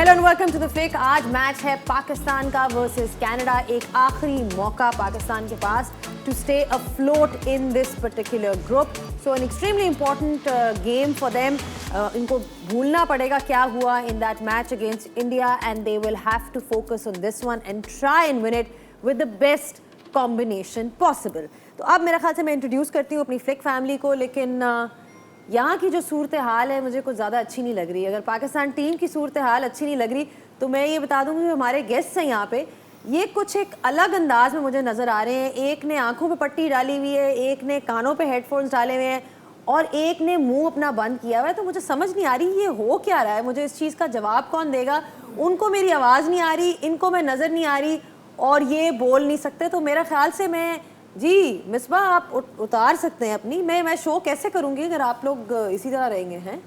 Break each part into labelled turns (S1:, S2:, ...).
S1: And welcome to the flick. आज match है पाकिस्तान का वर्सेस कनाडा। एक आखिरी मौका पाकिस्तान के पास to stay afloat in this particular group. So an extremely important game for them. इनको भूलना पड़ेगा क्या हुआ in that match against India and they will have to focus on this one and try and win it with the best combination possible. तो अब मेरा ख्याल से मैं इंट्रोड्यूस करती हूँ अपनी फ्लिक फैमिली को, लेकिन यहाँ की जो सूरत हाल है मुझे कुछ ज़्यादा अच्छी नहीं लग रही। अगर पाकिस्तान टीम की सूरत हाल अच्छी नहीं लग रही तो मैं ये बता दूँगी जो हमारे गेस्ट हैं यहाँ पे, ये कुछ एक अलग अंदाज में मुझे नज़र आ रहे हैं। एक ने आंखों पे पट्टी डाली हुई है, एक ने कानों पे हेडफोन्स डाले हुए हैं और एक ने मुंह अपना बंद किया हुआ है। तो मुझे समझ नहीं आ रही ये हो क्या रहा है, मुझे इस चीज़ का जवाब कौन देगा। उनको मेरी आवाज़ नहीं आ रही, इनको मैं नज़र नहीं आ रही और ये बोल नहीं सकते। तो मेरा ख्याल से मैं जी मिसबा आप उतार सकते हैं अपनी। मैं शो कैसे करूंगी अगर आप लोग इसी तरह रहेंगे। हैं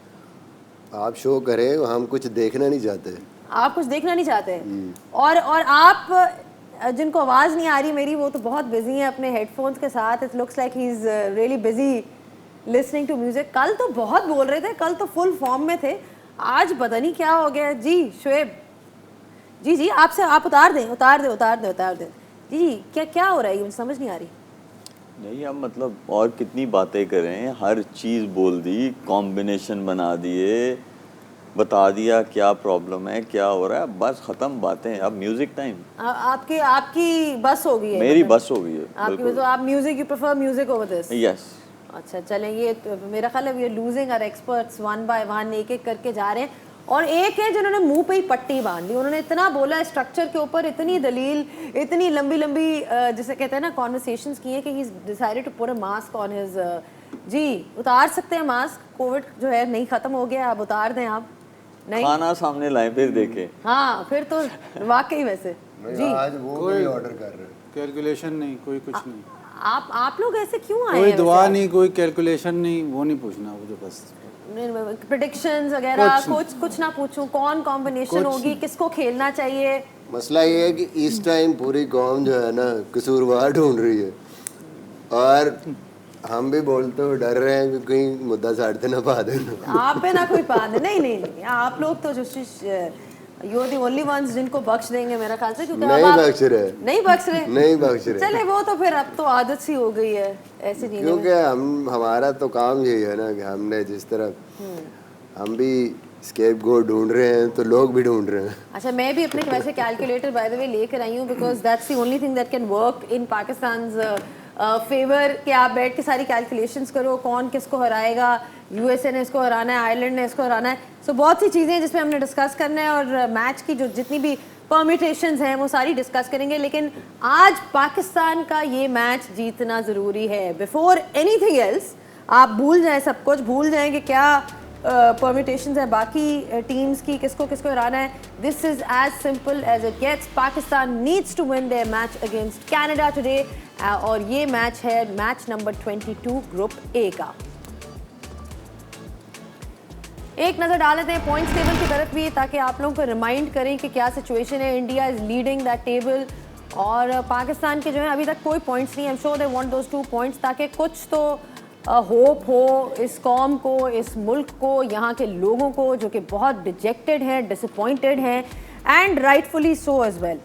S2: आप शो करें, हम कुछ देखना नहीं चाहते।
S1: आप कुछ देखना नहीं चाहते और आप जिनको आवाज़ नहीं आ रही मेरी, वो तो बहुत बिजी हैं अपने हेडफोन्स के साथ। It looks like he is really busy listening to music. कल तो बहुत बोल रहे थे, कल तो फुल फॉर्म में थे, आज पता नहीं क्या हो गया। जी शुएब जी आपसे आप उतार दें जी। क्या हो रहा है ये मुझे समझ नहीं आ रही।
S3: नहीं, हम मतलब और कितनी बातें करें, हर चीज़ बोल दी, कॉम्बिनेशन बना दिए, बता दिया क्या प्रॉब्लम है, क्या हो रहा है, बस ख़त्म बातें। अब म्यूजिक टाइम।
S1: आपकी बस हो गई है?
S3: मेरी बस हो गई है
S1: आपकी। तो आप music, you prefer music over this?
S3: Yes.
S1: अच्छा चलेंगे। तो मेरा ख्याल है we are losing our experts one by one, एक एक करके जा रहे हैं। और एक है जिन्होंने मुंह पे ही पट्टी बांध दी। उन्होंने इतना बोला स्ट्रक्चर के ऊपर, इतनी दलील, इतनी लंबी जिसे कहते हैं ना कॉन्वर्सेशंस की है कि he decided to put a mask on his. जी उतार सकते हैं मास्क, कोविड जो है नहीं खत्म हो गया, अब उतार दें आप। नहीं
S3: खाना सामने लाए फिर देखें।
S1: हाँ फिर तो वाकई वैसे जी
S2: आज वो भी ऑर्डर कर रहे हैं।
S4: कैलकुलेशन नहीं, कोई कुछ नहीं।
S1: आप लोग ऐसे क्यों आए?
S4: कोई दुआ नहीं, कोई कैलकुलेशन नहीं, वो नहीं पूछना मुझे बस।
S1: प्रेडिक्शंस वगैरह कुछ ना पूछूं, कौन कॉम्बिनेशन होगी, किसको खेलना चाहिए।
S2: मसला ये है कि इस टाइम पूरी कौम जो है ना कसूरवार ढूंढ रही है और हम भी बोलते हो डर रहे हैं कि कहीं मुद्दा साड़ते ना पा देना।
S1: आप पे ना कोई पा दे। नहीं आप लोग तो you are the only ones जिनको बख्श देंगे मेरा ख्याल से, क्योंकि
S2: नहीं बख्श रहे।
S1: नहीं बख्श रहे। चले वो तो फिर अब तो आदत सी हो गई है ऐसे जीने
S2: क्योंकि हमारा तो काम यही है ना कि हमने जिस तरह हम भी स्केपगोट ढूंढ रहे हैं तो लोग भी ढूंढ रहे हैं।
S1: अच्छा मैं भी अपने वैसे कैलकुलेटर बाय द वे लेकर आई हूँ, because that's the only thing that can work in Pakistan favour कि आप बैठ के सारी कैलकुलेशंस करो, कौन किसको हराएगा, यूएसए ने इसको हराना है, आयरलैंड ने इसको हराना है। सो बहुत सी चीज़ें हैं जिसमें हमने डिस्कस करना है और मैच की जो जितनी भी परम्यूटेशंस हैं वो सारी डिस्कस करेंगे। लेकिन आज पाकिस्तान का ये मैच जीतना ज़रूरी है। बिफोर एनीथिंग एल्स आप भूल जाएं, सब कुछ भूल जाएं कि क्या परम्यूटेशंस है बाकी टीम्स की, किसको किसको हराना है। This is as simple as it gets. Pakistan needs to win their match against Canada today और ये मैच है मैच नंबर 22 ग्रुप ए का। एक नज़र डाल लेते हैं पॉइंट्स टेबल की तरफ भी, ताकि आप लोगों को रिमाइंड करें कि क्या सिचुएशन है। India is leading that table और पाकिस्तान के जो है अभी तक कोई पॉइंट्स नहीं। I am sure they want those 2 points, ताकि कुछ तो होप हो इस कौम को, इस मुल्क को, यहाँ के लोगों को जो कि बहुत डिजेक्टेड हैं, डिसअपॉइंटेड हैं and rightfully so as well.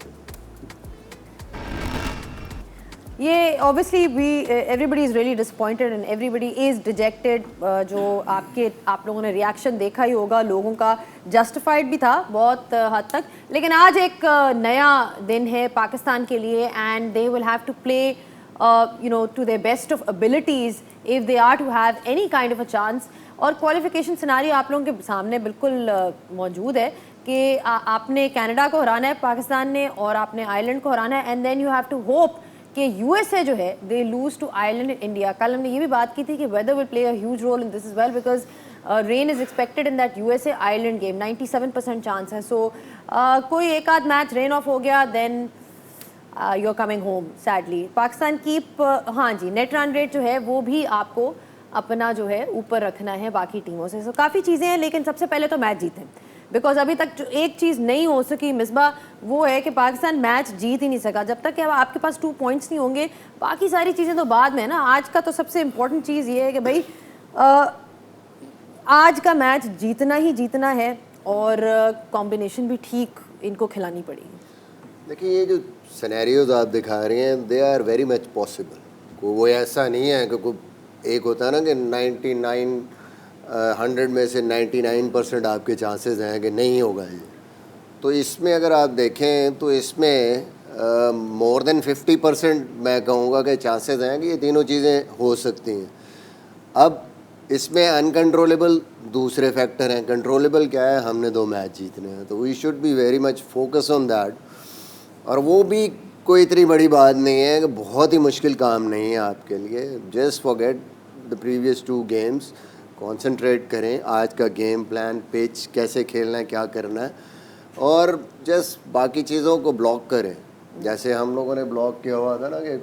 S1: ये obviously we everybody is really disappointed and everybody is dejected. जो आप लोगों ने रिएक्शन देखा ही होगा, लोगों का जस्टिफाइड भी था बहुत हद तक। लेकिन आज एक नया दिन है पाकिस्तान के लिए and they will have to play to their best of abilities if they are to have any kind of a chance। और क्वालिफिकेशन सिनारियो आप लोगों के सामने बिल्कुल मौजूद है कि आपने कनाडा को हराना है पाकिस्तान ने और आपने आयरलैंड को हराना है and then you have to hope कि यूएसए जो है they lose to Ireland and India. कल हमने ये भी बात की थी कि weather will play a huge role in this is well, because rain is expected in that USA Ireland game. 97% chance है। सो कोई एक आध मैच रेन ऑफ हो गया then you are coming home sadly. Pakistan की हाँ जी नेट रन रेट जो है वो भी आपको अपना जो है ऊपर रखना है बाकी टीमों से। सो काफ़ी चीज़ें हैं, लेकिन सबसे पहले तो मैच जीतें, बिकॉज अभी तक जो एक चीज़ नहीं हो सकी मिसबा वो है कि पाकिस्तान मैच जीत ही नहीं सका। जब तक कि अब आपके पास 2 पॉइंट्स नहीं होंगे, बाकी सारी चीज़ें तो बाद में है ना। आज का तो सबसे इम्पोर्टेंट चीज़ ये है कि भाई आज का मैच जीतना ही जीतना है। और कॉम्बिनेशन भी ठीक इनको खिलानी पड़ेगी।
S2: देखिए, ये जो सिनेरियोज आप दिखा रहे हैं, they are very much possible. वो ऐसा नहीं है कि कोई एक होता है ना कि 100 में से 99% आपके चांसेस हैं कि नहीं होगा ये। तो इसमें अगर आप देखें तो इसमें मोर देन 50% मैं कहूँगा कि चांसेस हैं कि ये तीनों चीज़ें हो सकती हैं। अब इसमें अनकंट्रोलेबल दूसरे फैक्टर हैं, कंट्रोलेबल क्या है, हमने 2 मैच जीतने हैं, तो we should be very much focus on that. और वो भी कोई इतनी बड़ी बात नहीं है कि बहुत ही मुश्किल काम नहीं है आपके लिए। Just forget the previous 2 games, concentrate करें आज का गेम प्लान, पिच कैसे खेलना है, क्या करना है, और जस्ट बाकी चीज़ों को ब्लॉक करें। जैसे हम लोगों ने ब्लॉक किया हुआ था ना कि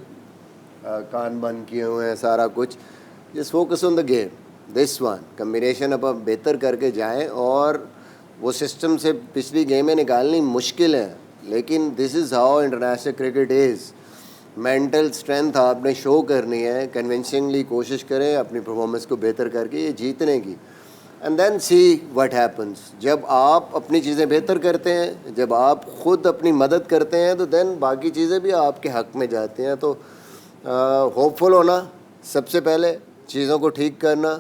S2: कान बंद किए हुए हैं सारा कुछ। Just focus on the game, this one combination अब आप बेहतर करके जाएं। और वो सिस्टम से पिछली गेमें निकालनी मुश्किल है, लेकिन this is how international cricket is. Mental strength आपने शो करनी है, कन्विंसिंगली कोशिश करें अपनी परफॉर्मेंस को बेहतर करके ये जीतने की, and then see what happens. जब आप अपनी चीज़ें बेहतर करते हैं, जब आप ख़ुद अपनी मदद करते हैं, तो देन बाकी चीज़ें भी आपके हक़ में जाती हैं। तो होपफुल होना सबसे पहले, चीज़ों को ठीक करना,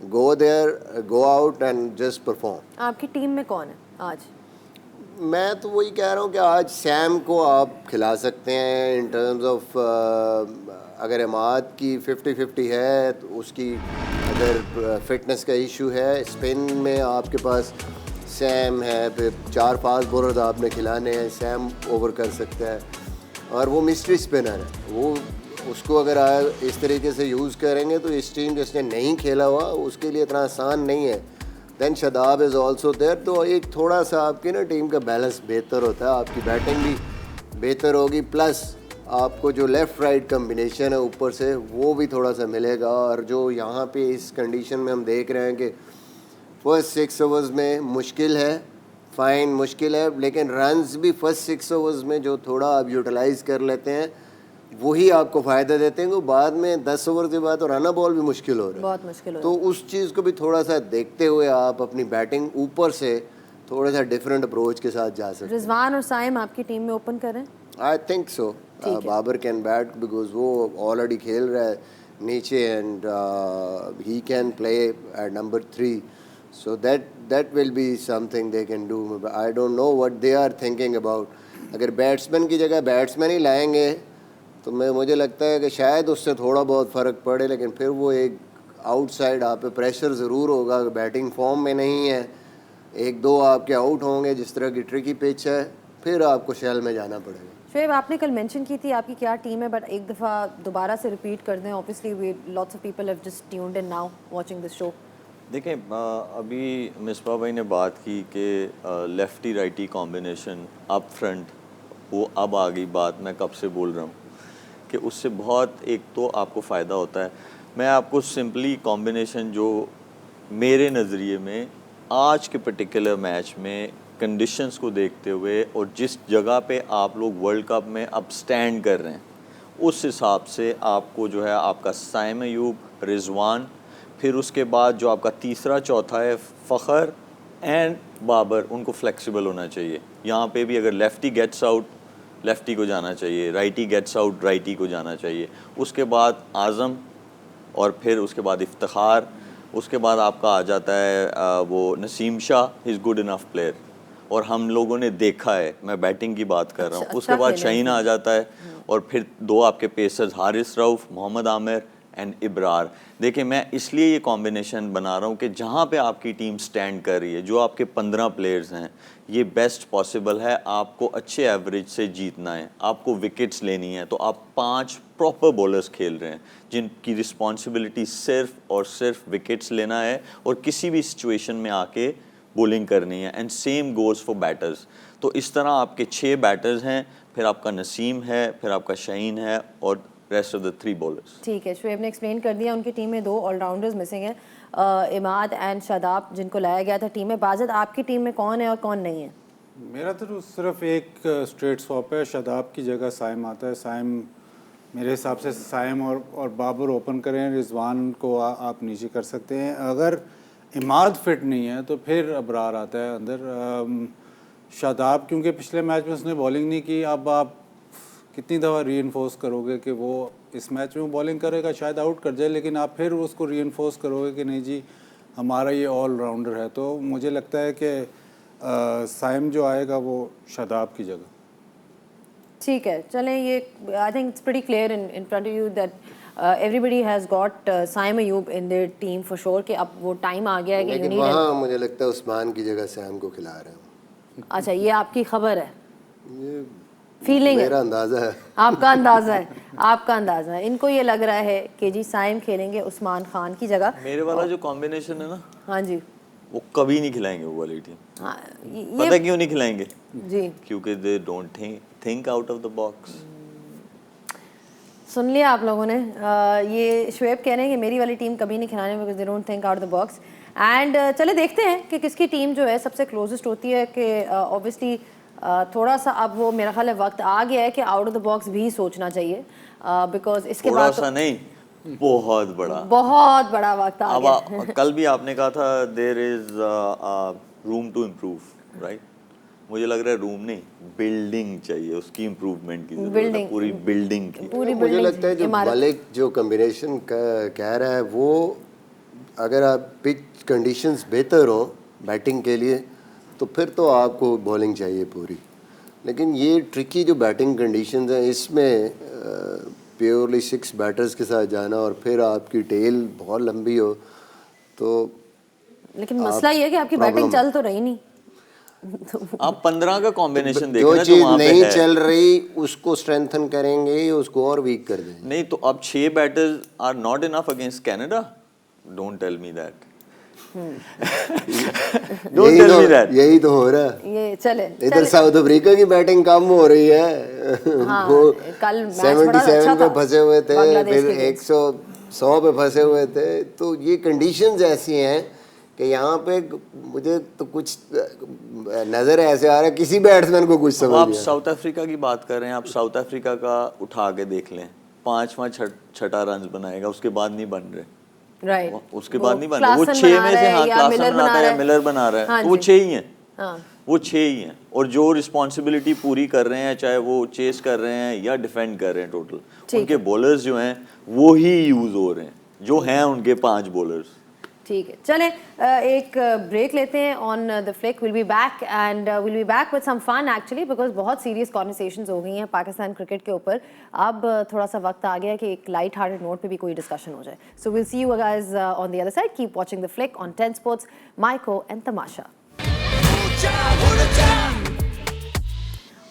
S2: go there, go out and just perform.
S1: आपकी टीम में कौन है आज?
S2: मैं तो वही कह रहा हूँ कि आज सैम को आप खिला सकते हैं इन टर्म्स ऑफ, अगर इमाद की 50-50 है तो उसकी, अगर फिटनेस का इशू है, स्पिन में आपके पास सैम है, फिर 4 फास्ट बॉलर आपने खिलाने हैं, सैम ओवर कर सकता है। और वो मिस्ट्री स्पिनर है, वो उसको अगर आप इस तरीके से यूज़ करेंगे तो इस टीम जिसने नहीं खेला हुआ उसके लिए इतना आसान नहीं है। Then Shadab is also there, तो एक थोड़ा सा आपकी ना टीम का बैलेंस बेहतर होता है, आपकी बैटिंग भी बेहतर होगी, प्लस आपको जो लेफ़्ट राइट कम्बिनेशन है ऊपर से वो भी थोड़ा सा मिलेगा। और जो यहाँ पे इस कंडीशन में हम देख रहे हैं कि फर्स्ट 6 ओवर्स में मुश्किल है, फ़ाइन मुश्किल है, लेकिन रन्स भी फर्स्ट 6 ओवर्स में जो थोड़ा आप यूटिलाइज़ कर लेते हैं वही आपको फ़ायदा देते हैं। बाद में 10 ओवर के बाद तो रन बॉल भी मुश्किल हो रहा है,
S1: बहुत मुश्किल हो
S2: तो उस चीज़ को भी थोड़ा सा देखते हुए आप अपनी बैटिंग ऊपर से थोड़ा सा डिफरेंट अप्रोच के साथ जा सकते हैं।
S1: रिजवान और साइम आपकी टीम में ओपन करें?
S2: I think so. Babar can bat because वो ऑलरेडी खेल रहा है नीचे, and he can play at number 3, so that will be something they can do. I don't know what they are thinking about. अगर batsman की जगह batsman ही लाएंगे तो मुझे लगता है कि शायद उससे थोड़ा बहुत फ़र्क पड़े, लेकिन फिर वो एक आउटसाइड आप पे प्रेशर ज़रूर होगा। बैटिंग फॉर्म में नहीं है, 1-2 आपके आउट होंगे, जिस तरह की ट्रिकी पिच है, फिर आपको शेल में जाना पड़ेगा।
S1: शुएब, आपने कल मेंशन की थी आपकी क्या टीम है, बट एक दफ़ा दोबारा से रिपीट कर दें। Obviously we lots of people have just tuned in now watching this show.
S3: देखें, अभी मिसबा भाई ने बात की कि lefty righty combination up front, वो अब आ गई बात, मैं कब से बोल रहा हूँ कि उससे बहुत एक तो आपको फ़ायदा होता है। मैं आपको सिंपली कॉम्बिनेशन जो मेरे नज़रिए में आज के पर्टिकुलर मैच में कंडीशंस को देखते हुए और जिस जगह पे आप लोग वर्ल्ड कप में अब स्टैंड कर रहे हैं, उस हिसाब से आपको जो है आपका साइम अयूब, रिजवान, फिर उसके बाद जो आपका तीसरा चौथा है फ़खर एंड बाबर, उनको फ्लेक्सिबल होना चाहिए। यहाँ पे भी अगर लेफ़्टी गेट्स आउट, लेफ़्टी को जाना चाहिए, राइटी गेट्स आउट, राइटी को जाना चाहिए। उसके बाद आज़म, और फिर उसके बाद इफ्तिखार, उसके बाद आपका आ जाता है वो Naseem Shah, is good enough player, और हम लोगों ने देखा है, मैं बैटिंग की बात कर रहा हूँ। उसके बाद शाहीन आ जाता है, और फिर 2 आपके पेसर्स हारिस रऊफ़, मोहम्मद आमिर एंड इब्रार। देखिए, मैं इसलिए ये कॉम्बिनेशन बना रहा हूँ कि जहाँ पे आपकी टीम स्टैंड कर रही है, जो आपके 15 प्लेयर्स हैं, ये बेस्ट पॉसिबल है। आपको अच्छे एवरेज से जीतना है, आपको विकेट्स लेनी है, तो आप 5 प्रॉपर बॉलर्स खेल रहे हैं जिनकी रिस्पॉन्सिबिलिटी सिर्फ और सिर्फ विकेट्स लेना है और किसी भी सिचुएशन में आके बॉलिंग करनी है। And same goes for batters. तो इस तरह आपके 6 बैटर्स हैं, फिर आपका नसीम है, फिर आपका शाहीन है, और रेस्ट ऑफ द 3 बॉलर्स।
S1: ठीक है, शुएब ने एक्सप्लेन कर दिया। उनकी टीम में 2 ऑलराउंडर्स मिसिंग हैं, इमाद एंड शादाब, जिनको लाया गया था टीम में। बाज़त, आपकी टीम में कौन है और कौन नहीं है?
S4: मेरा तो सिर्फ एक स्ट्रेट स्वॉप है, शादाब की जगह साइम आता है। साइम मेरे हिसाब से साइम और बाबर ओपन करें, रिजवान को आप नीचे कर सकते हैं। अगर इमाद फिट नहीं है तो फिर अबरार आता है अंदर। शादाब क्योंकि पिछले मैच में उसने बॉलिंग नहीं की, अब आप कितनी दफ़ा रीइंफोर्स करोगे कि वो इस मैच में बॉलिंग करेगा, शायद आउट कर जाए, लेकिन आप फिर उसको रीइंफोर्स करोगे कि नहीं जी हमारा ये ऑलराउंडर है। तो मुझे लगता है कि साइम जो आएगा वो शादाब की जगह।
S1: ठीक है, चलें, ये I think it's pretty clear in front of you that everybody has got Saim Ayub in their team for sure कि अब वो टाइम आ गया है कि
S2: लेकिन वहाँ मुझे लगता है उस्मान की जगह सैम को खिला रहे हैं।
S1: अच्छा, ये आपकी खबर है,
S2: ये
S1: फीलिंग है,
S2: मेरा अंदाज़ा है।
S1: आपका अंदाज़ा है, आपका अंदाज़ा है। इनको ये लग रहा है कि जी साइम खेलेंगे उस्मान खान की जगह।
S3: मेरे वाला जो कॉम्बिनेशन है ना,
S1: हाँ जी,
S3: वो कभी नहीं खिलाएंगे वो वाली टीम।
S1: हाँ,
S3: पता है क्यों नहीं खिलाएंगे?
S1: जी
S3: क्योंकि they don't think out of the box.
S1: सुन लिया आप लोगों ने। ये शुएब कह रहे हैं कि मेरी वाली टीम कभी नहीं खिलाने because they don't think out the box. And चले देखते हैं कि किसकी टीम जो है सबसे क्लोजेस्ट होती है कि ऑब्वियसली थोड़ा सा अब वो मेरा ख्याल है वक्त आ गया है कि आउट ऑफ द बॉक्स भी सोचना चाहिए बिकॉज इसके
S3: थोड़ा
S1: बाद
S3: सा नहीं, बहुत बड़ा,
S1: बहुत बड़ा वक्त आ गया।
S3: अब कल भी आपने कहा था there is room to improve, right? मुझे लग रहा है रूम नहीं, बिल्डिंग चाहिए, उसकी इम्प्रूवमेंट की जरूरत है, पूरी बिल्डिंग की।
S1: पूरी
S2: मुझे
S1: बिल्डिंग,
S2: लगता है जो मलिक जो कम्बिनेशन कह रहा है वो, अगर आप पिच कंडीशंस बेहतर हो बैटिंग के लिए तो फिर तो आपको बॉलिंग चाहिए पूरी। लेकिन ये ट्रिकी जो बैटिंग कंडीशंस हैं इसमें प्योरली 6 बैटर्स के साथ जाना और फिर आपकी टेल बहुत लंबी हो तो,
S1: लेकिन मसला ये है कि आपकी बैटिंग चल तो रही नहीं।
S3: आप 15 का कॉम्बिनेशन देखना
S2: जो
S3: जो
S2: चीज
S3: वहाँ पे
S2: नहीं
S3: है।
S2: चल रही उसको स्ट्रेंथन करेंगे, उसको और वीक कर देंगे।
S3: नहीं तो अब 6 batters are not enough against Canada. Don't tell me that.
S2: यही तो हो रहा है।
S1: ये चले
S2: इधर साउथ अफ्रीका की बैटिंग कम हो रही है।
S1: हाँ,
S2: वो
S1: कल मैच
S2: 77
S1: अच्छा
S2: पे
S1: था
S2: फंसे हुए थे,
S1: बांग्लादेश
S2: फिर
S1: के
S2: 100 पे फंसे हुए थे। तो ये कंडीशंस ऐसी हैं कि यहाँ पे मुझे तो कुछ नजर ऐसे आ रहा है किसी बैट्समैन को कुछ समझ
S3: आप
S2: नहीं आ
S3: साउथ अफ्रीका की बात कर रहे हैं, आप साउथ अफ्रीका का उठा के देख लें, 5वां छठा रन बनाएगा, उसके बाद नहीं बन रहे।
S1: राइट,
S3: उसके बाद नहीं बन रहे। वो 6 में से, हाँ, क्लासन बनाता है या मिलर बना रहा है,
S1: हाँ
S3: तो वो
S1: जी।
S3: 6 ही हैं।
S1: हाँ,
S3: वो 6 ही हैं और जो रिस्पॉन्सिबिलिटी पूरी कर रहे हैं, चाहे वो चेस कर रहे हैं या डिफेंड कर रहे हैं, टोटल उनके बॉलर्स जो हैं वो ही यूज हो रहे हैं, जो हैं उनके 5 बॉलर्स।
S1: ठीक है, चलें एक ब्रेक लेते हैं on the flick. Will be back and will be back with some fun actually because बहुत सीरियस कॉन्वर्सेशंस हो गई हैं पाकिस्तान क्रिकेट के ऊपर। अब थोड़ा सा वक्त आ गया कि एक लाइट हार्टेड नोट पे भी कोई डिस्कशन हो जाए। So will see you guys on the other side. Keep watching the flick on 10 sports, Myco and Tamasha.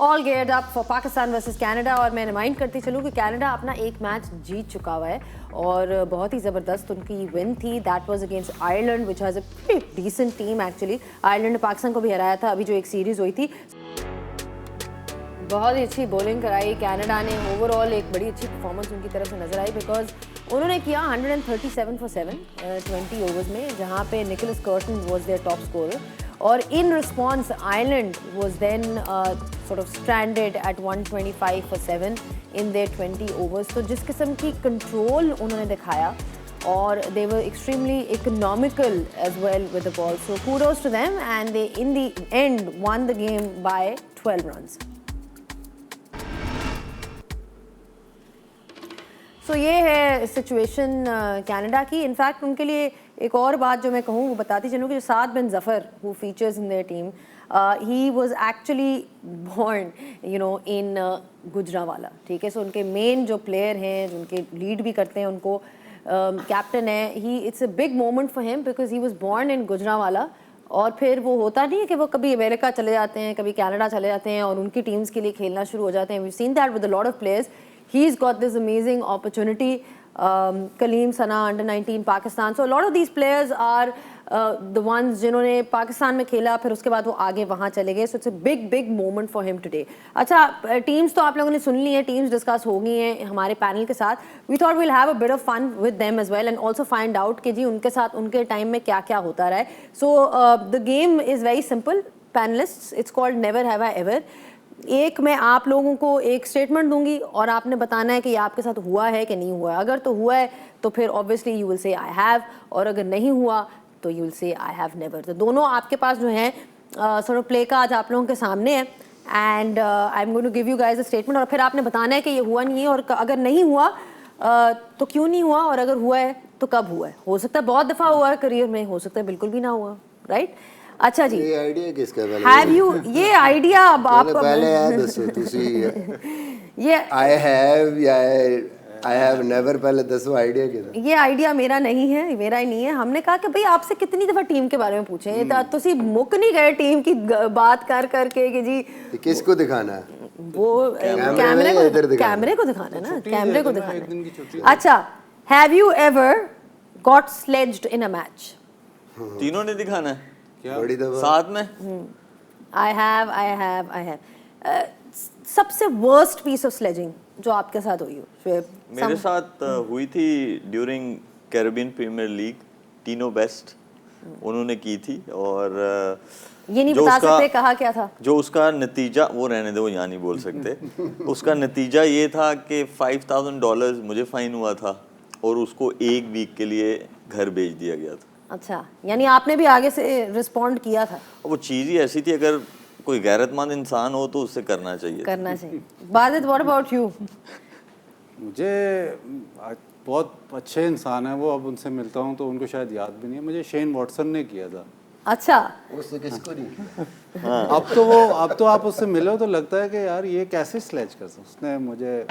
S1: All geared up for Pakistan versus Canada. और मैं रिमाइंड करती चलूँ कि कनाडा अपना एक मैच जीत चुका हुआ है और बहुत ही ज़बरदस्त उनकी विन थी। That was against Ireland which has a decent team actually. Ireland ने पाकिस्तान को भी हराया था अभी जो एक सीरीज़ हुई थी। बहुत ही अच्छी बॉलिंग कराई कनाडा ने। ओवरऑल एक बड़ी अच्छी परफॉर्मेंस उनकी तरफ से नजर आई बिकॉज उन्होंने किया 137 for 7 20 ओवर्स में, जहाँ पे Nicholas Kirton was their top scorer. और in response Ireland was then sort of stranded at 125 for 7 in their 20 overs। तो जिस किस्म की कंट्रोल उन्होंने दिखाया और they were extremely economical as well with the ball, so kudos to them and they in the end won the game by 12 runs। तो ये है सिचुएशन कनाडा की। इनफैक्ट उनके लिए एक और बात जो मैं कहूँ वो बताती चलूँ कि जो Saad bin Zafar who features in their team, he was actually born in Gujranwala. ठीक है, सो उनके मेन जो प्लेयर हैं जो उनके लीड भी करते हैं उनको कैप्टन है, he it's a big moment for him because he was born in Gujranwala. और फिर वो होता नहीं है कि वो कभी अमेरिका चले जाते हैं, कभी कनाडा चले जाते हैं और उनकी टीम्स के लिए खेलना शुरू हो जाते हैं। We seen that with a lot of players. He's got this amazing opportunity. Kaleem Sana, under 19 Pakistan. So a lot of these players are the ones जिन्होंने पाकिस्तान में खेला फिर उसके बाद वो आगे वहाँ चले गए। So it's a big moment for him today. अच्छा, टीम्स तो आप लोगों ने सुन ली हैं, टीम्स डिस्कस हो गई हैं हमारे पैनल के साथ। We thought we'll have a bit of fun with them as well and also find out कि जी उनके साथ उनके टाइम में क्या क्या होता रहा है। So the game is very simple. Panelists, it's called Never Have I Ever. एक मैं आप लोगों को एक स्टेटमेंट दूंगी और आपने बताना है कि ये आपके साथ हुआ है कि नहीं हुआ है। अगर तो हुआ है तो फिर obviously you will say I have, और अगर नहीं हुआ तो you will say I have never. तो दोनों आपके पास जो है सॉर्ट ऑफ प्ले कार्ड आप लोगों के सामने है and I am going to give you guys a statement और फिर आपने बताना है कि ये हुआ नहीं है और अगर नहीं हुआ तो क्यों नहीं हुआ और अगर हुआ है तो कब हुआ है। हो सकता है बहुत दफ़ा हुआ है करियर में, हो सकता है बिल्कुल भी ना हुआ, राइट? अच्छा जी,
S2: ये आइडिया किसका है?
S1: हैव यू ये आइडिया अब आपको
S2: पहले है दसो तुसी
S1: ये
S2: आई हैव या आई हैव नेवर, पहले दसो आइडिया किसका?
S1: ये आइडिया मेरा नहीं है, मेरा ही नहीं है। हमने कहा कि भाई आपसे कितनी दफ़ा टीम के बारे में पूछें, तो तुसी मुक नहीं गए टीम की बात कर करके कि जी
S2: ये किसको दिखाना है?
S1: वो
S2: कैमरे में इधर दिखाना है।
S1: कैमरे को दिखाना है ना, कैमरे को दिखाना
S4: एक दिन की छुट्टी
S1: है। अच्छा, have you ever got sledged in a match?
S3: तीनों ने दिखाना है
S2: बड़ी दफा
S3: साथ में।
S1: आई हैव सबसे वर्स्ट पीस ऑफ स्लेजिंग जो आपके साथ हुई हो शुएब?
S3: मेरे साथ हुई थी during Caribbean Premier League, Tino Best उन्होंने की थी और
S1: ये नहीं
S3: जो
S1: बता
S3: उसका-
S1: सकते कहा क्या था?
S3: जो उसका नतीजा, वो रहने दे, वो यहाँ नहीं बोल सकते। उसका नतीजा ये था कि $5,000 मुझे फाइन हुआ था और उसको 1 वीक के लिए घर भेज दिया गया था।
S1: अच्छा, यानी आपने भी आगे से रिस्पॉन्ड किया था?
S3: और वो चीज़ ही ऐसी थी, अगर कोई गैरतमंद इंसान हो तो उससे करना चाहिए।
S1: करना चाहिए। बादित, व्हाट अबाउट यू?
S4: मुझे बहुत अच्छे इंसान है वो, अब उनसे मिलता हूँ तो उनको शायद याद भी नहीं है। मुझे शेन वॉटसन ने किया था।
S1: अच्छा,
S2: उससे किसको नहीं?
S4: अब तो आप उससे मिलो तो लगता है कि यार ये कैसे स्लेज कर सकता। उसने मुझे,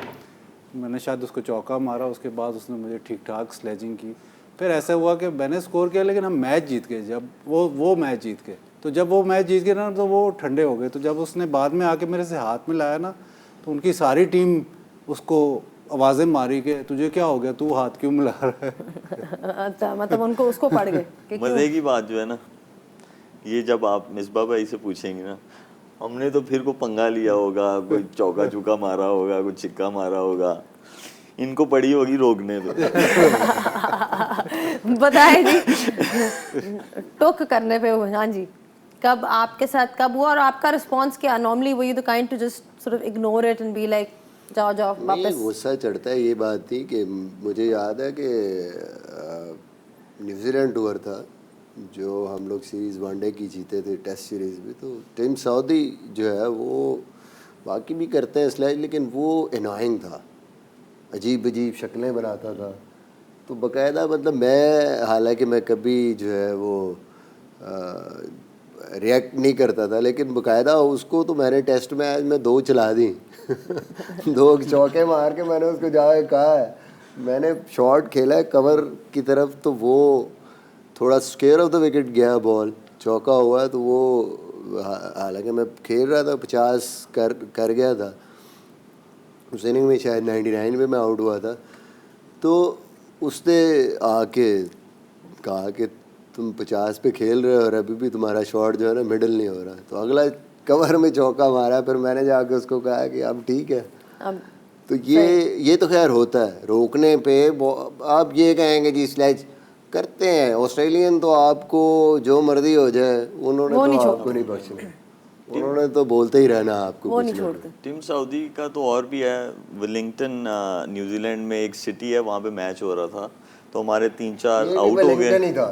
S4: मैंने शायद उसको चौका मारा, उसके बाद उसने मुझे ठीक ठाक स्लेजिंग की। फिर ऐसा हुआ कि मैंने स्कोर किया लेकिन हम मैच जीत गए। जब वो मैच जीत गए, तो जब वो मैच जीत गए ना तो वो ठंडे हो गए। तो जब उसने बाद में आके मेरे से हाथ मिलाया ना, तो उनकी सारी टीम उसको आवाज़ें मारी कि तुझे क्या हो गया, तू हाथ क्यों मिला रहा है।
S1: अच्छा, मतलब उनको उसको पड़ गए कि क्यों?
S3: मज़े की बात जो है ना, ये जब आप मिसबा भाई से पूछेंगे ना, हमने तो फिर को पंगा लिया होगा, कोई चौका चुका मारा होगा, कोई छिक्का मारा होगा, इनको पड़ी होगी रोकने पे।
S1: बताए जी, टोक करने पे। हाँ जी, कब आपके साथ कब हुआ और आपका रिस्पॉन्स क्या? नॉर्मली वो you the kind to just sort of ignore it and be like जाओ जाओ
S2: नहीं,
S1: वापस?
S2: गुस्सा चढ़ता है। ये बात थी कि मुझे याद है कि न्यूजीलैंड टूर था जो हम लोग सीरीज़ वनडे की जीते थे, टेस्ट सीरीज़ भी। तो टीम सऊदी जो है वो बाकी भी करते हैं स्लैज, लेकिन वो एनॉइंग था, अजीब अजीब शक्लें बनाता था। तो बाकायदा मतलब मैं, हालांकि मैं कभी जो है वो रिएक्ट नहीं करता था, लेकिन बाकायदा उसको तो मैंने टेस्ट मैच में 2 चला दी। 2 चौके मार के मैंने उसको जाके कहा है, मैंने शॉट खेला है कवर की तरफ, तो वो थोड़ा स्केयर ऑफ द विकेट गया, बॉल चौका हुआ। तो वो हालांकि मैं खेल रहा था 50 कर गया था उस इनिंग में, शायद 99 में मैं आउट हुआ था। तो उसने आके कहा कि तुम 50 पे खेल रहे हो और अभी भी तुम्हारा शॉट जो है ना मिडल नहीं हो रहा। तो अगला कवर में चौका मारा, फिर मैंने जाके उसको कहा कि अब ठीक है। तो ये तो खैर होता है रोकने पे। आप ये कहेंगे जी स्लेज करते हैं ऑस्ट्रेलियन, तो आपको जो मर्जी हो जाए उन्होंने तो आपको नहीं बख्शना, उन्होंने तो बोलते ही रहना आपको,
S1: वो नहीं छोड़ते।
S3: टीम सऊदी का तो और भी है। वेलिंगटन न्यूजीलैंड में एक सिटी है, वहाँ पे मैच हो रहा था, तो हमारे 3-4 आउट हो गए।
S2: नहीं था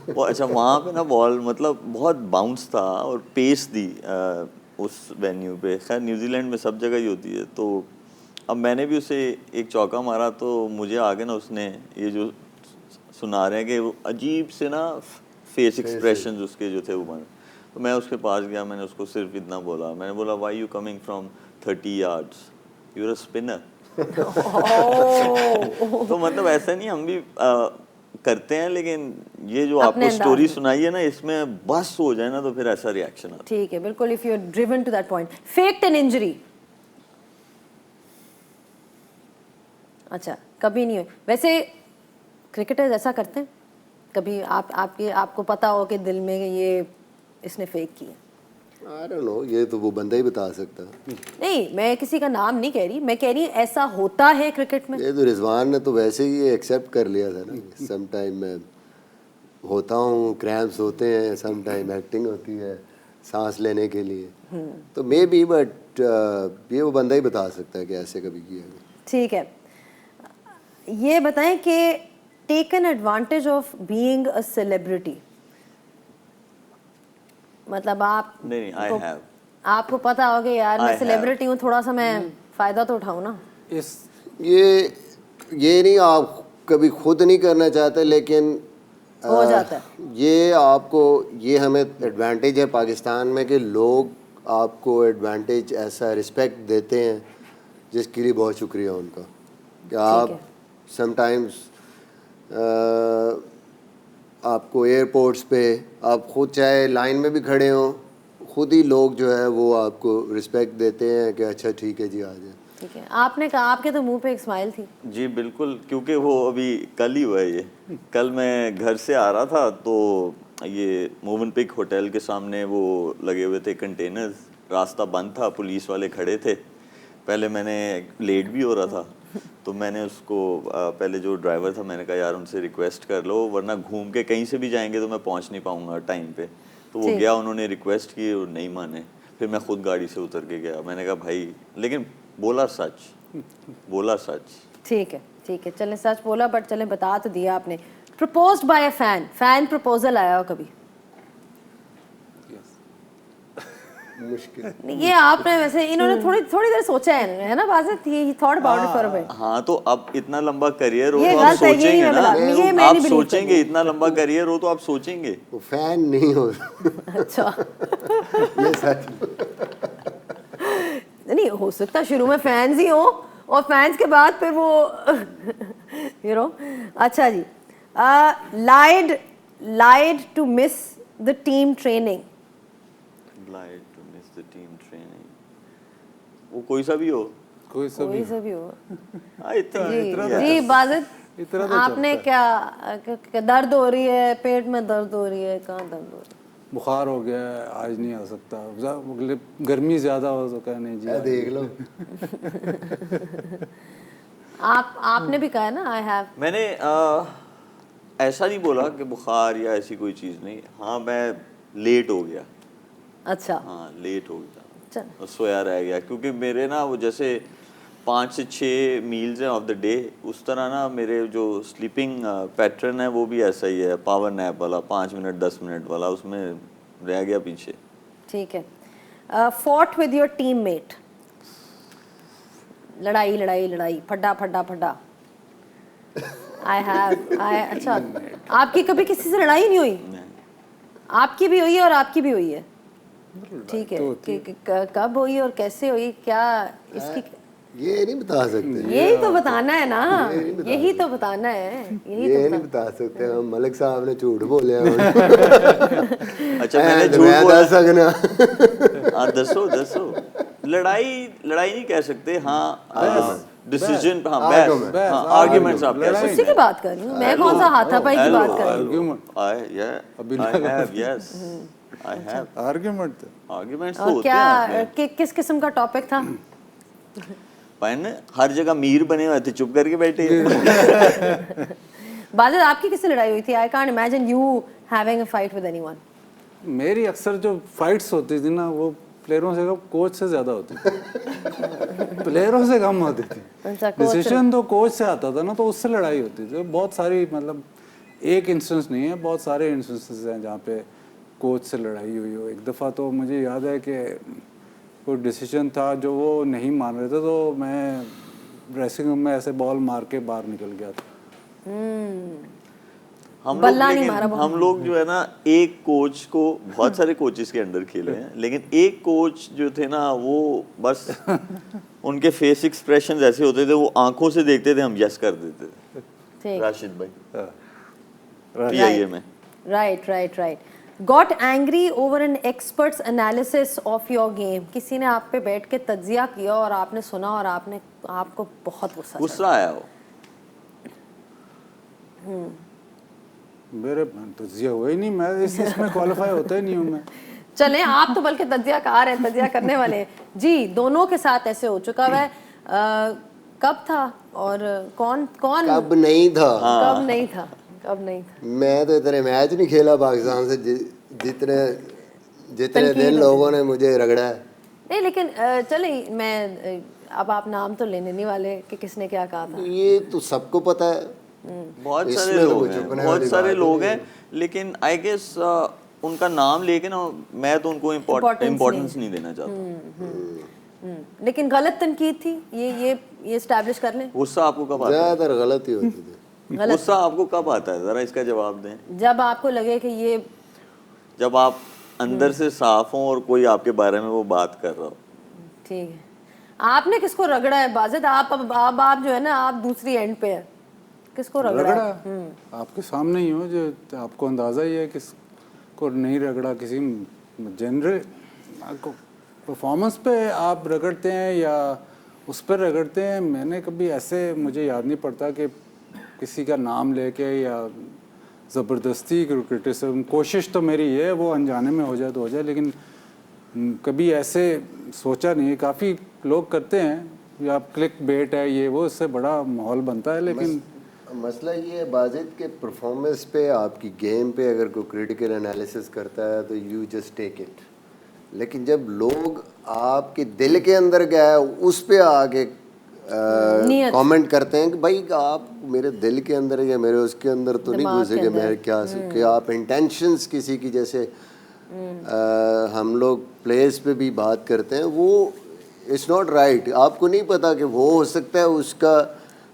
S3: वो अच्छा, वहाँ पे ना बॉल मतलब बहुत बाउंस था और पेस दी उस वेन्यू पे। खैर न्यूजीलैंड में सब जगह ही होती है। तो अब मैंने भी उसे एक चौका मारा, तो मुझे आगे ना उसने ये जो सुना रहे हैं कि वो अजीब से ना फेस एक्सप्रेशन उसके जो थे वो बने। तो मैं उसके पास गया, मैंने उसको सिर्फ इतना बोला, मैंने बोला why you coming from 30 yards, you are a spinner. तो मतलब ऐसा नहीं, हम भी करते हैं, लेकिन ये जो आपको स्टोरी सुनाई है ना, इसमें बस हो जाए ना तो फिर ऐसा रिएक्शन आता है।
S1: ठीक है, बिल्कुल। If you are driven to that point. Faked an injury? अच्छा, कभी नहीं हुई। वैसे क्रिकेटर्स ऐसा करते हैं कभी? आपको पता हो कि दिल में ये इसने फेक किया?
S2: आई डोंट नो, ये तो वो बंदा ही बता सकता है।
S1: नहीं, मैं किसी का नाम नहीं कह रही, मैं कह रही ऐसा होता है क्रिकेट में।
S2: ये तो रिजवान ने तो वैसे ही एक्सेप्ट कर लिया था ना, सम टाइम मैं होता हूँ, क्रैम्प्स होते हैं, सम टाइम एक्टिंग होती है सांस लेने के लिए। तो मे बी, बट ये वो बंदा ही बता सकता है कि ऐसे कभी किया है।
S1: ठीक है, ये बताएं कि taken advantage of being a celebrity मतलब आप
S3: नहीं, I have.
S1: आपको पता होगा यार
S3: I
S1: मैं
S3: have.
S1: सेलिब्रिटी हूँ, थोड़ा सा मैं फायदा तो उठाऊँ ना।
S4: इस
S2: ये नहीं आप कभी खुद नहीं करना चाहते, लेकिन
S1: हो जाता है।
S2: ये आपको, ये हमें एडवांटेज है पाकिस्तान में कि लोग आपको एडवांटेज ऐसा रिस्पेक्ट देते हैं, जिसके लिए बहुत शुक्रिया उनका कि आप समटाइम्स आपको एयरपोर्ट्स पे आप खुद चाहे लाइन में भी खड़े हों, खुद ही लोग जो है वो आपको रिस्पेक्ट देते हैं कि अच्छा ठीक है जी आ जाए।
S1: ठीक है, आपने कहा आपके तो मुंह पे एक स्माइल थी।
S3: जी बिल्कुल, क्योंकि वो अभी कल ही हुआ है ये। कल मैं घर से आ रहा था तो ये मोवनपिक होटल के सामने वो लगे हुए थे कंटेनर्स, रास्ता बंद था, पुलिस वाले खड़े थे। पहले मैंने लेट भी हो रहा था तो मैंने उसको पहले जो ड्राइवर था मैंने कहा यार उनसे रिक्वेस्ट कर लो, वरना घूम के कहीं से भी जाएंगे तो मैं पहुंच नहीं पाऊंगा टाइम पे। तो वो गया, उन्होंने रिक्वेस्ट की और नहीं माने, फिर मैं खुद गाड़ी से उतर के गया। मैंने कहा भाई, लेकिन बोला सच।
S1: ठीक है, चलें सच बोला, बट चलें बता तो दिया आपने। Proposed by a fan proposal आया हो कभी?
S2: मुश्किल
S1: नहीं, ये आपने वैसे इन्होंने थोड़ी देर सोचा है ना बाज़त, he thought about it for a bit.
S3: हाँ तो अब इतना लंबा करियर हो
S1: ये
S3: तो आप
S1: गलत है, ये
S3: सोचेंगे
S1: नहीं
S3: ना,
S1: मैं ये मैं
S3: आप
S1: नहीं बिलीव
S3: सोचेंगे, इतना लंबा करियर हो तो आप सोचेंगे।
S2: वो फैन नहीं हो
S1: अच्छा
S2: ये सच।
S1: नहीं हो सकता शुरू में फैंस ही हो और फैंस के बाद फिर वो यू नो। अच्छा जी, lied to miss the team training.
S3: Lied to miss the team training. वो कोई सा भी हो,
S4: कोई
S1: कोई
S4: सभी
S1: से भी हो।
S3: इतना
S1: जी बाज़त,
S4: इतना तो
S1: आपने क्या दर्द हो रही है, पेट में दर्द हो रही है, कहाँ दर्द हो रही है?
S4: बुखार हो गया है, आज नहीं आ सकता, गर्मी ज़्यादा हो तो कहा नहीं जी
S2: देख लो
S1: आपने भी कहा है ना आई हैव।
S3: मैंने ऐसा नहीं बोला कि बुखार या ऐसी कोई चीज़ नहीं। हाँ मैं लेट हो गया,
S1: अच्छा
S3: हाँ लेट हो गया
S1: चल
S3: और सोया रह गया, क्योंकि मेरे ना वो जैसे 5 से 6 मील्स हैं ऑफ द डे, उस तरह ना मेरे जो स्लीपिंग पैटर्न है वो भी ऐसा ही है, पावर नैप वाला 5 मिनट 10 मिनट वाला, उसमें रह गया पीछे।
S1: ठीक है। फॉट विद योर टीममेट, लड़ाई फड्डा। अच्छा आपकी कभी किसी से लड़ाई नहीं हुई? आपकी भी हुई है और आपकी भी हुई है, ठीक है। कब हुई और कैसे हुई, क्या इसकी
S2: ये नहीं बता सकते,
S1: यही तो बताना है ना, यही तो बताना है,
S2: ये नहीं बता सकते हम। मलिक साहब ने झूठ बोले हैं
S3: अच्छा मैंने झूठ
S2: मैं
S3: बोला,
S2: दस सकना
S3: हाँ दसो लड़ाई नहीं कह सकते, हाँ डिसीजन, हाँ आर्ग्यूमेंट्स आप कह सकते
S1: उसी की बात कर रही हूँ मैं, कौन सा हाथापाई की बात कर रही हूँ?
S3: आर्ग्यूमेंट्स तो
S1: और
S3: होते
S1: क्या
S3: हैं।
S1: किस किस्म का टॉपिक था?
S3: हर जगह मीर बने हुए थे, चुप करके बैठे।
S1: बाज़त आपकी किससे लड़ाई हुई थी? I can't imagine you having a fight with anyone.
S4: मेरी अक्सर जो फाइट्स होती थी ना वो प्लेयरों से कोच से ज़्यादा होती थी प्लेयरों से कम होती थी। डिसीजन तो कोच से आता था ना, तो उससे लड़ाई होती थी। बहुत सारी, मतलब एक इंस्टेंस नहीं है, बहुत सारे इंस्टेंसेस हैं जहाँ पे कोच से लड़ाई हुई हो। एक दफ़ा तो मुझे याद है कि कोई डिसीजन था जो वो नहीं मान रहे थे, तो मैं ड्रेसिंग रूम में ऐसे बॉल मार के बाहर निकल गया था।
S3: हम लोग जो है ना, एक कोच को, बहुत सारे कोचेस के अंडर खेले हैं, लेकिन एक कोच जो थे ना वो बस उनके फेस एक्सप्रेशन ऐसे होते थे, वो आंखों से देखते थे, हम यस कर देते थे। राशिद भाई PIA में।
S1: Right. Got angry over an expert's analysis of your game. किसी ने आप पे बैठ के तज्जिया किया और आपने सुना और आपको बहुत गुस्सा
S3: आया हो।
S4: मेरे तज्जिया हुआ ही नहीं, मैं इसमें क्वालिफाई होता ही नहीं हूँ मैं।
S1: चलें, आप तो बल्कि तज्जिया करने वाले हैं जी। दोनों के साथ ऐसे हो चुका है। कब था और कौन
S2: कब नहीं था?
S1: कब नहीं था?
S2: मैं तो इतने मैच नहीं खेला पाकिस्तान से जितने दिन लोगों ने मुझे रगड़ा है।
S1: नहीं लेकिन चले, मैं अब आप नाम तो लेने नहीं वाले कि किसने क्या कहा था।
S3: ये तो सबको पता है, बहुत सारे लोग हैं, लेकिन आई गेस उनका नाम लेके ना मैं तो उनको
S1: Importance
S3: इम्पोर्टेंस नहीं देना चाहता।
S1: लेकिन गलत तनकीद थी, ये एस्टैब्लिश कर लें।
S3: गुस्सा आपको कब आता है?
S2: ज़्यादातर गलत ही होती थी।
S3: गुस्सा आपको कब आता है, जरा इसका जवाब दें।
S1: जब आपको लगे कि ये
S3: जब आप अंदर से साफ हों और कोई आपके बारे में वो बात कर रहा हो।
S1: ठीक है, आपने किसको रगड़ा है बाजिद? आप जो है ना, आप दूसरी एंड पे है, किसको रगड़ा है?
S4: आपके सामने ही हो, जो आपको अंदाज़ा ही है किसको नहीं रगड़ा। किसी जनरल परफॉर्मेंस पे आप रगड़ते हैं या उस पर रगड़ते हैं। मैंने कभी ऐसे, मुझे याद नहीं पड़ता कि किसी का नाम लेके या ज़बरदस्ती क्रिटिसिज्म, कोशिश तो मेरी ये है वो अनजाने में हो जाए तो हो जाए, लेकिन कभी ऐसे सोचा नहीं। काफ़ी लोग करते हैं या क्लिक बेट है ये वो, इससे बड़ा माहौल बनता है। लेकिन
S2: मसला ये है बाजिद के परफॉर्मेंस पे, आपकी गेम पे अगर कोई क्रिटिकल एनालिसिस करता है तो यू जस्ट टेक इट। लेकिन जब लोग आपके दिल के अंदर क्या है उस पे आके कमेंट करते हैं कि भाई आप मेरे दिल के अंदर या मेरे उसके अंदर तो नहीं घुसे कि मेरे क्या कि आप इंटेंशंस किसी की, जैसे हम लोग प्लेस पे भी बात करते हैं, वो इट्स नॉट राइट। आपको नहीं पता कि वो हो सकता है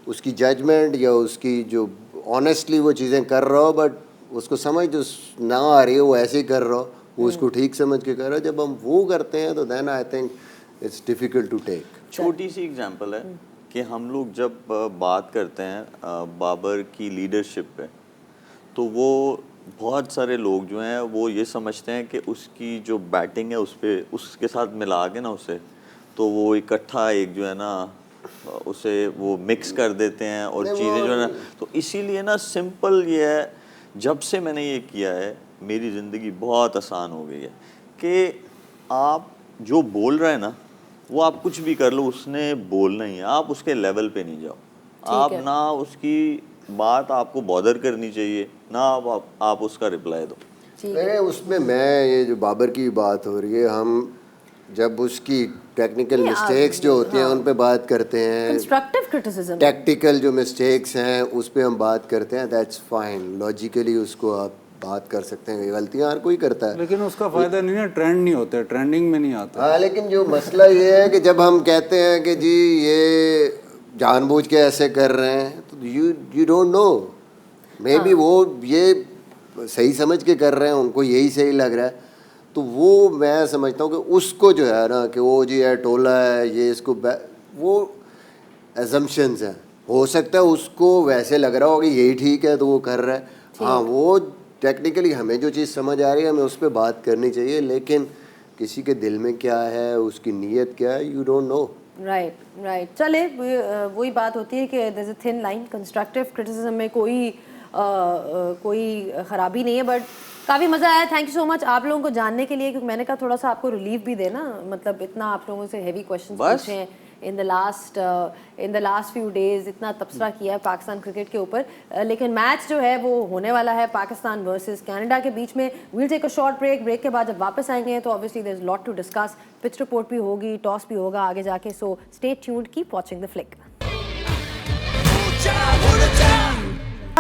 S2: उसकी जजमेंट या उसकी जो ऑनेस्टली वो चीज़ें कर रहा हो, बट उसको समझ जो ना आ रही है वो ऐसे ही कर रहा हो, वो उसको ठीक समझ के कर रहा है। जब हम वो करते हैं तो then I think it's difficult to take.
S3: छोटी सी एग्जांपल है कि हम लोग जब बात करते हैं बाबर की लीडरशिप पे, तो वो बहुत सारे लोग जो हैं वो ये समझते हैं कि उसकी जो बैटिंग है उस पे उसके साथ मिला के ना उसे, तो वो इकट्ठा एक जो है ना उसे वो मिक्स कर देते हैं और चीज़ें जो है ना, तो इसीलिए ना सिंपल ये है, जब से मैंने ये किया है मेरी ज़िंदगी बहुत आसान हो गई है कि आप जो बोल रहे हैं ना वो आप कुछ भी कर लो, उसने बोलना ही है, आप उसके लेवल पे नहीं जाओ। आप ना उसकी बात आपको बॉदर करनी चाहिए ना आप उसका रिप्लाई दो।
S2: नहीं, उसमें मैं ये जो बाबर की बात हो रही है, हम जब उसकी टेक्निकल मिस्टेक्स जो होती हैं उन पे बात करते हैं,
S1: कंस्ट्रक्टिव क्रिटिसिज्म,
S2: टैक्टिकल जो मिस्टेक्स हैं उस पे हम बात करते हैं, दैट्स फाइन। लॉजिकली उसको आप बात कर सकते हैं, गलतियां हर कोई करता है,
S4: लेकिन उसका फ़ायदा नहीं है, ट्रेंड नहीं होता, ट्रेंडिंग में नहीं आता।
S2: हाँ, लेकिन जो मसला ये है कि जब हम कहते हैं कि जी ये जानबूझ के ऐसे कर रहे हैं, तो you don't know, may be वो ये सही समझ के कर रहे हैं, उनको यही सही लग रहा है, तो वो मैं समझता हूँ कि उसको जो है ना कि वो जी है टोला है ये इसको वो एजम्पशंस हैं। हो सकता है उसको वैसे लग रहा हो कि यही ठीक है तो वो कर रहा है। हाँ, वो टेक्निकली हमें जो चीज़ समझ आ रही है हमें उस पर बात करनी चाहिए, लेकिन किसी के दिल में क्या है, उसकी नीयत क्या है, यू डोंट नो।
S1: राइट। चले, वही बात होती है कि there is a thin line. Constructive criticism में कोई ख़राबी नहीं है, बट काफ़ी मज़ा आया। थैंक यू सो मच आप लोगों को जानने के लिए, क्योंकि मैंने कहा थोड़ा सा आपको रिलीफ भी देना, मतलब इतना आप लोगों से हेवी क्वेश्चन पूछे हैं in the last few days, इतना तबसरा किया है पाकिस्तान क्रिकेट के ऊपर, लेकिन मैच जो है वो होने वाला है पाकिस्तान वर्सेस कनाडा के बीच में। We'll take a short break के बाद जब वापस आएंगे तो obviously there is lot to discuss, pitch report भी होगी, टॉस भी होगा आगे जाके, so stay tuned, keep watching the flick.